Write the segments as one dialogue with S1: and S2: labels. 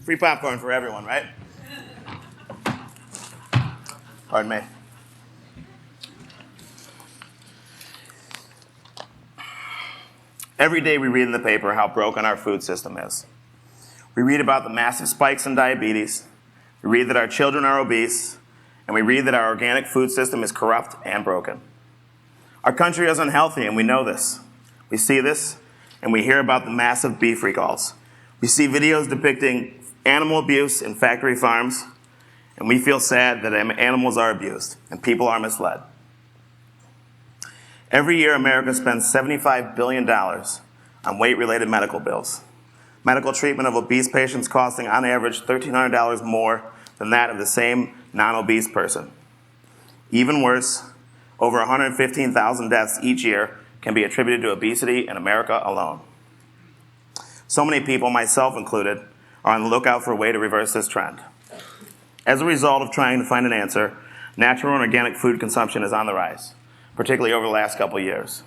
S1: Free popcorn for everyone, right? Pardon me. Every day we read in the paper how broken our food system is. We read about the massive spikes in diabetes, we read that our children are obese, and we read that our organic food system is corrupt and broken. Our country is unhealthy, and we know this. We see this, and we hear about the massive beef recalls. We see videos depicting animal abuse in factory farms, and we feel sad that animals are abused and people are misled. Every year, America spends $75 billion on weight-related medical bills. Medical treatment of obese patients costing, on average, $1,300 more than that of the same non-obese person. Even worse, over 115,000 deaths each year can be attributed to obesity in America alone. So many people, myself included, are on the lookout for a way to reverse this trend. As a result of trying to find an answer, natural and organic food consumption is on the rise, particularly over the last couple of years.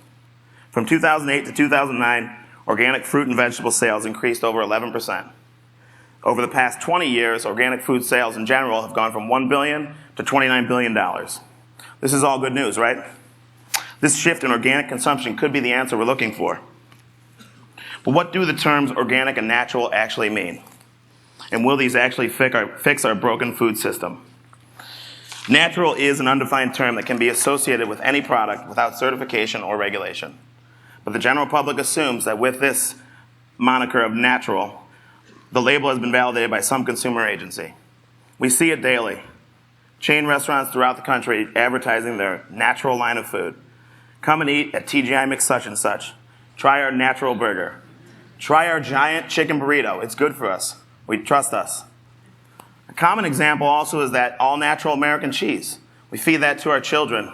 S1: From 2008 to 2009, organic fruit and vegetable sales increased over 11%. Over the past 20 years, organic food sales in general have gone from $1 billion to $29 billion. This is all good news, right? This shift in organic consumption could be the answer we're looking for. But what do the terms organic and natural actually mean? And will these actually fix our broken food system? Natural is an undefined term that can be associated with any product without certification or regulation. But the general public assumes that with this moniker of natural, the label has been validated by some consumer agency. We see it daily. Chain restaurants throughout the country advertising their natural line of food. Come and eat at TGI McSuch and such. Try our natural burger. Try our giant chicken burrito. It's good for us. Trust us. A common example also is that all-natural American cheese. We feed that to our children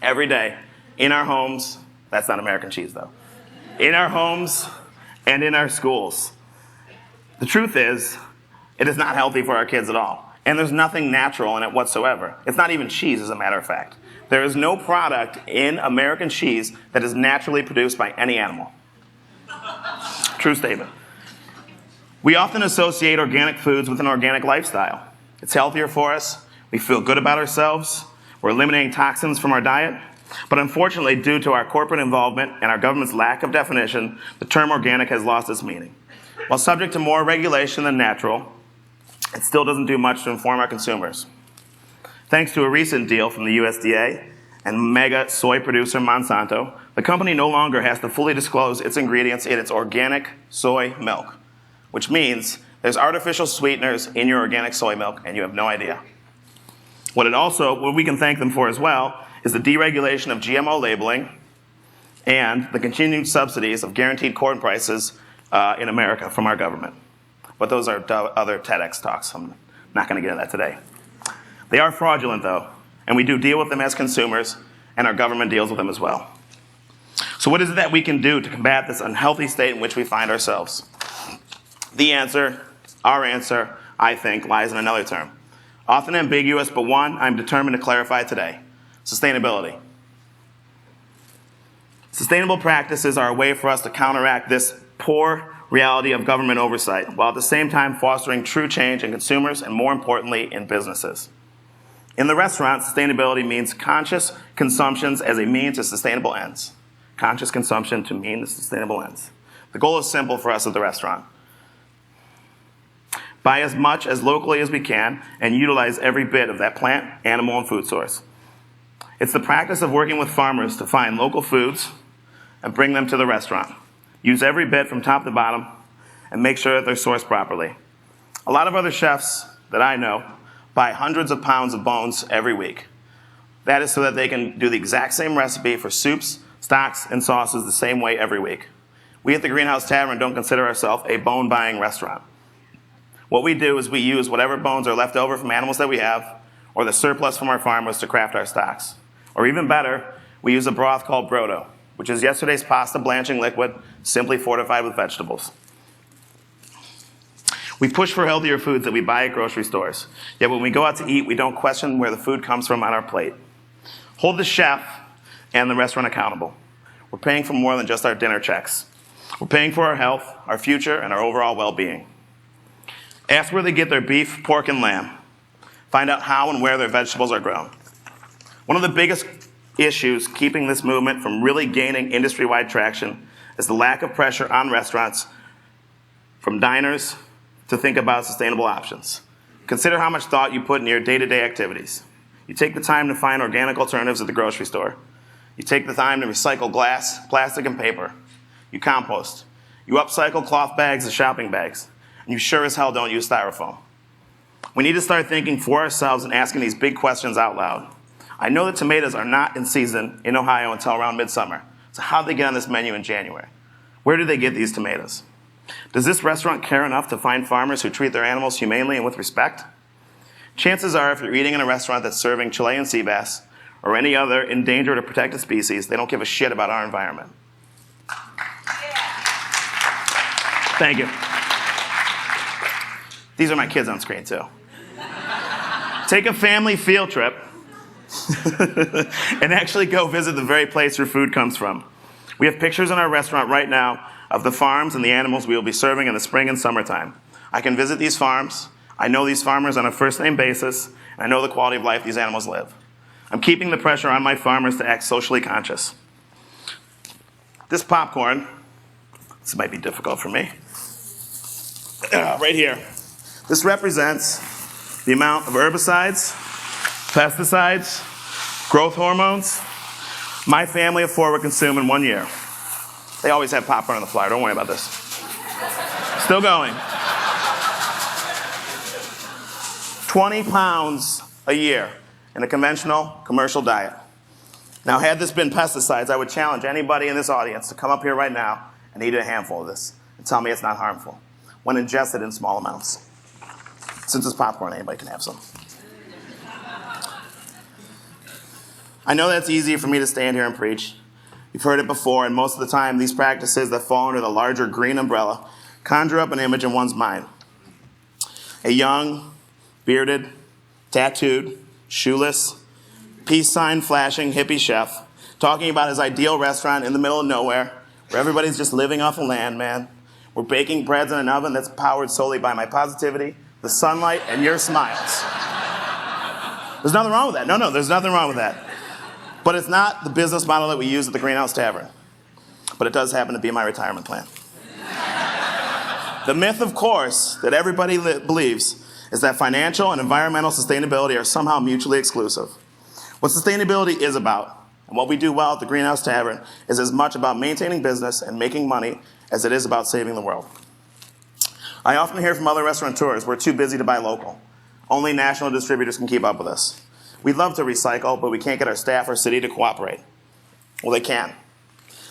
S1: every day in our homes. That's not American cheese, though. In our homes and in our schools. The truth is, it is not healthy for our kids at all. And there's nothing natural in it whatsoever. It's not even cheese, as a matter of fact. There is no product in American cheese that is naturally produced by any animal. True statement. We often associate organic foods with an organic lifestyle. It's healthier for us. We feel good about ourselves. We're eliminating toxins from our diet. But unfortunately, due to our corporate involvement and our government's lack of definition, the term organic has lost its meaning. While subject to more regulation than natural, it still doesn't do much to inform our consumers. Thanks to a recent deal from the USDA and mega soy producer Monsanto, the company no longer has to fully disclose its ingredients in its organic soy milk, which means there's artificial sweeteners in your organic soy milk and you have no idea. What we can thank them for as well is the deregulation of GMO labeling and the continued subsidies of guaranteed corn prices in America from our government. But those are other TEDx talks. I'm not going to get into that today. They are fraudulent, though, and we do deal with them as consumers, and our government deals with them as well. So what is it that we can do to combat this unhealthy state in which we find ourselves? The answer, our answer, I think, lies in another term. Often ambiguous, but one I'm determined to clarify today. Sustainability. Sustainable practices are a way for us to counteract this poor reality of government oversight, while at the same time fostering true change in consumers and, more importantly, in businesses. In the restaurant, sustainability means conscious consumptions as a means to sustainable ends. Conscious consumption to mean sustainable ends. The goal is simple for us at the restaurant. Buy as much as locally as we can and utilize every bit of that plant, animal, and food source. It's the practice of working with farmers to find local foods and bring them to the restaurant. Use every bit from top to bottom and make sure that they're sourced properly. A lot of other chefs that I know buy hundreds of pounds of bones every week. That is so that they can do the exact same recipe for soups, stocks, and sauces the same way every week. We at the Greenhouse Tavern don't consider ourselves a bone-buying restaurant. What we do is we use whatever bones are left over from animals that we have or the surplus from our farmers to craft our stocks. Or even better, we use a broth called brodo, which is yesterday's pasta blanching liquid, simply fortified with vegetables. We push for healthier foods that we buy at grocery stores. Yet when we go out to eat, we don't question where the food comes from on our plate. Hold the chef and the restaurant accountable. We're paying for more than just our dinner checks. We're paying for our health, our future, and our overall well-being. Ask where they get their beef, pork, and lamb. Find out how and where their vegetables are grown. One of the biggest issues keeping this movement from really gaining industry-wide traction is the lack of pressure on restaurants from diners to think about sustainable options. Consider how much thought you put in your day-to-day activities. You take the time to find organic alternatives at the grocery store. You take the time to recycle glass, plastic, and paper. You compost. You upcycle cloth bags as shopping bags. And you sure as hell don't use styrofoam. We need to start thinking for ourselves and asking these big questions out loud. I know that tomatoes are not in season in Ohio until around midsummer. So how do they get on this menu in January? Where do they get these tomatoes? Does this restaurant care enough to find farmers who treat their animals humanely and with respect? Chances are if you're eating in a restaurant that's serving Chilean sea bass or any other endangered or protected species, they don't give a shit about our environment. Thank you. These are my kids on screen too. Take a family field trip and actually go visit the very place your food comes from. We have pictures in our restaurant right now of the farms and the animals we will be serving in the spring and summertime. I can visit these farms. I know these farmers on a first-name basis, and I know the quality of life these animals live. I'm keeping the pressure on my farmers to act socially conscious. This popcorn, this might be difficult for me, right here. This represents the amount of herbicides, pesticides, growth hormones my family of 4 would consume in 1 year. They always have popcorn on the flyer. Don't worry about this. Still going. 20 pounds a year in a conventional commercial diet. Now, had this been pesticides, I would challenge anybody in this audience to come up here right now and eat a handful of this and tell me it's not harmful when ingested in small amounts. Since it's popcorn, anybody can have some. I know that's easy for me to stand here and preach. You've heard it before, and most of the time, these practices that fall under the larger green umbrella conjure up an image in one's mind. A young, bearded, tattooed, shoeless, peace sign flashing hippie chef talking about his ideal restaurant in the middle of nowhere where everybody's just living off the land, man. We're baking breads in an oven that's powered solely by my positivity, the sunlight, and your smiles. There's nothing wrong with that. No, there's nothing wrong with that. But it's not the business model that we use at the Greenhouse Tavern. But it does happen to be my retirement plan. The myth, of course, that everybody believes is that financial and environmental sustainability are somehow mutually exclusive. What sustainability is about, and what we do well at the Greenhouse Tavern, is as much about maintaining business and making money as it is about saving the world. I often hear from other restaurateurs, we're too busy to buy local. Only national distributors can keep up with us. We'd love to recycle, but we can't get our staff or city to cooperate. Well, they can.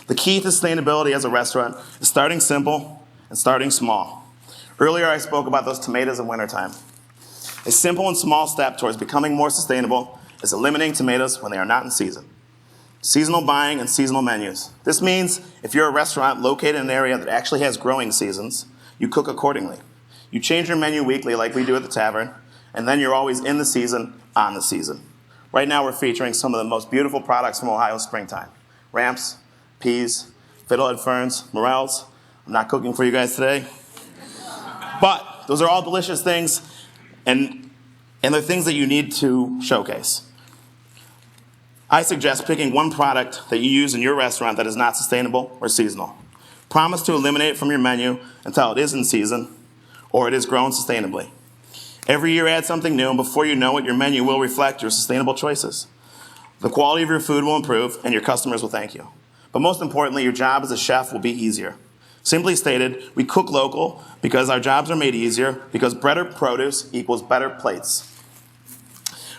S1: The key to sustainability as a restaurant is starting simple and starting small. Earlier, I spoke about those tomatoes in wintertime. A simple and small step towards becoming more sustainable is eliminating tomatoes when they are not in season. Seasonal buying and seasonal menus. This means if you're a restaurant located in an area that actually has growing seasons, you cook accordingly. You change your menu weekly like we do at the tavern, and then you're always in the season, on the season. Right now we're featuring some of the most beautiful products from Ohio's springtime. Ramps, peas, fiddlehead ferns, morels. I'm not cooking for you guys today. But those are all delicious things, and they're things that you need to showcase. I suggest picking one product that you use in your restaurant that is not sustainable or seasonal. Promise to eliminate it from your menu until it is in season or it is grown sustainably. Every year add something new, and before you know it, your menu will reflect your sustainable choices. The quality of your food will improve, and your customers will thank you. But most importantly, your job as a chef will be easier. Simply stated, we cook local because our jobs are made easier, because better produce equals better plates.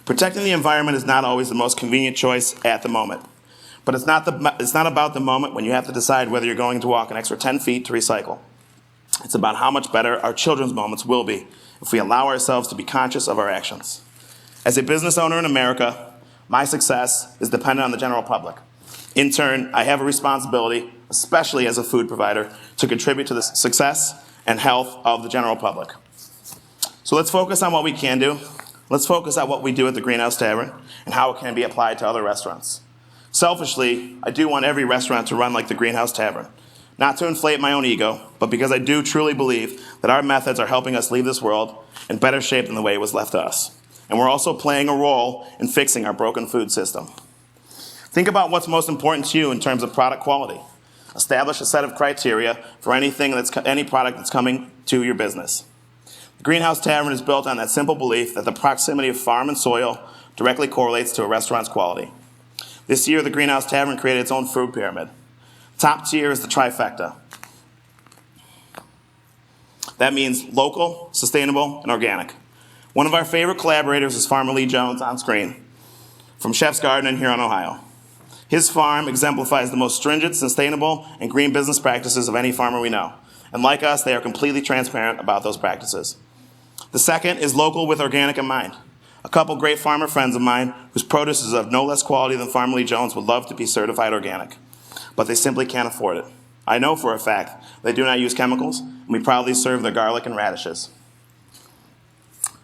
S1: Protecting the environment is not always the most convenient choice at the moment. But it's not about the moment when you have to decide whether you're going to walk an extra 10 feet to recycle. It's about how much better our children's moments will be if we allow ourselves to be conscious of our actions. As a business owner in America, my success is dependent on the general public. In turn, I have a responsibility, especially as a food provider, to contribute to the success and health of the general public. So let's focus on what we can do. Let's focus on what we do at the Greenhouse Tavern and how it can be applied to other restaurants. Selfishly, I do want every restaurant to run like the Greenhouse Tavern. Not to inflate my own ego, but because I do truly believe that our methods are helping us leave this world in better shape than the way it was left to us. And we're also playing a role in fixing our broken food system. Think about what's most important to you in terms of product quality. Establish a set of criteria for any product that's coming to your business. The Greenhouse Tavern is built on that simple belief that the proximity of farm and soil directly correlates to a restaurant's quality. This year, the Greenhouse Tavern created its own food pyramid. Top tier is the trifecta. That means local, sustainable, and organic. One of our favorite collaborators is Farmer Lee Jones on screen from Chef's Garden in Huron, Ohio. His farm exemplifies the most stringent, sustainable, and green business practices of any farmer we know. And like us, they are completely transparent about those practices. The second is local with organic in mind. A couple great farmer friends of mine whose produce is of no less quality than Farmer Lee Jones would love to be certified organic, but they simply can't afford it. I know for a fact they do not use chemicals, and we proudly serve their garlic and radishes.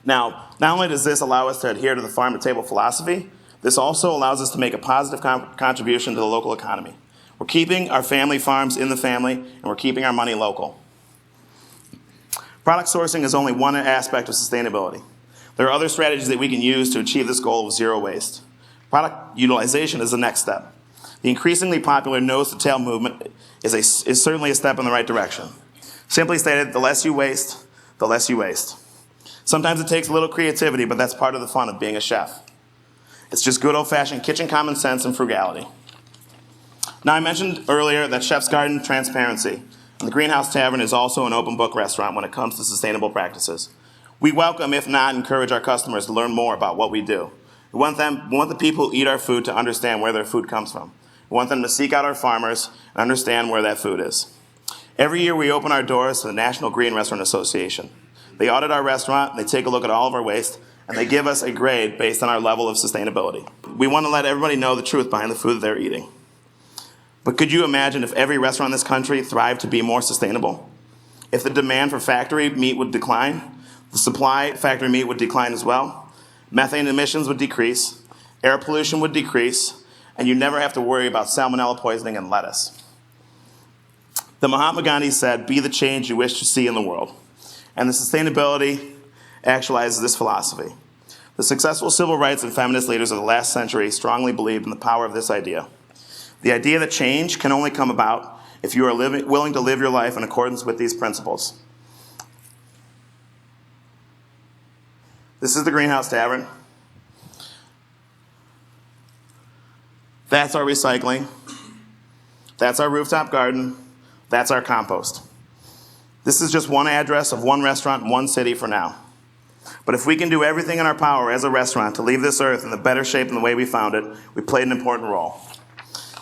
S1: Now, not only does this allow us to adhere to the farm-to-table philosophy, this also allows us to make a positive contribution to the local economy. We're keeping our family farms in the family, and we're keeping our money local. Product sourcing is only one aspect of sustainability. There are other strategies that we can use to achieve this goal of zero waste. Product utilization is the next step. The increasingly popular nose-to-tail movement is certainly a step in the right direction. Simply stated, the less you waste, the less you waste. Sometimes it takes a little creativity, but that's part of the fun of being a chef. It's just good old-fashioned kitchen common sense and frugality. Now, I mentioned earlier that Chef's Garden transparency, and the Greenhouse Tavern is also an open book restaurant when it comes to sustainable practices. We welcome, if not encourage, our customers to learn more about what we do. We want the people who eat our food to understand where their food comes from. We want them to seek out our farmers and understand where that food is. Every year we open our doors to the National Green Restaurant Association. They audit our restaurant, they take a look at all of our waste, and they give us a grade based on our level of sustainability. We want to let everybody know the truth behind the food that they're eating. But could you imagine if every restaurant in this country thrived to be more sustainable? If the demand for factory meat would decline, the supply of factory meat would decline as well, methane emissions would decrease, air pollution would decrease, and you never have to worry about salmonella poisoning in lettuce. The Mahatma Gandhi said, "Be the change you wish to see in the world." And the sustainability actualizes this philosophy. The successful civil rights and feminist leaders of the last century strongly believed in the power of this idea. The idea that change can only come about if you are willing to live your life in accordance with these principles. This is the Greenhouse Tavern. That's our recycling. That's our rooftop garden. That's our compost. This is just one address of one restaurant in one city for now. But if we can do everything in our power as a restaurant to leave this earth in the better shape than the way we found it, we played an important role.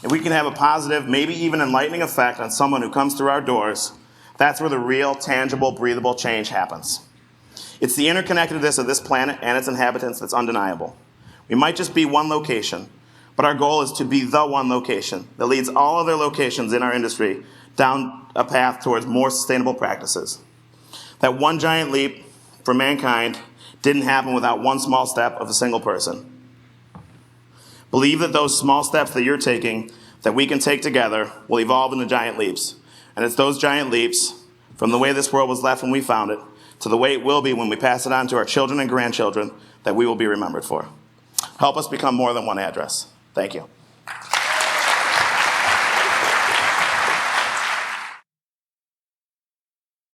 S1: If we can have a positive, maybe even enlightening effect on someone who comes through our doors, that's where the real, tangible, breathable change happens. It's the interconnectedness of this planet and its inhabitants that's undeniable. We might just be one location, but our goal is to be the one location that leads all other locations in our industry down a path towards more sustainable practices. That one giant leap for mankind didn't happen without one small step of a single person. Believe that those small steps that you're taking, that we can take together, will evolve into giant leaps. And it's those giant leaps, from the way this world was left when we found it, to the way it will be when we pass it on to our children and grandchildren, that we will be remembered for. Help us become more than one address. Thank you.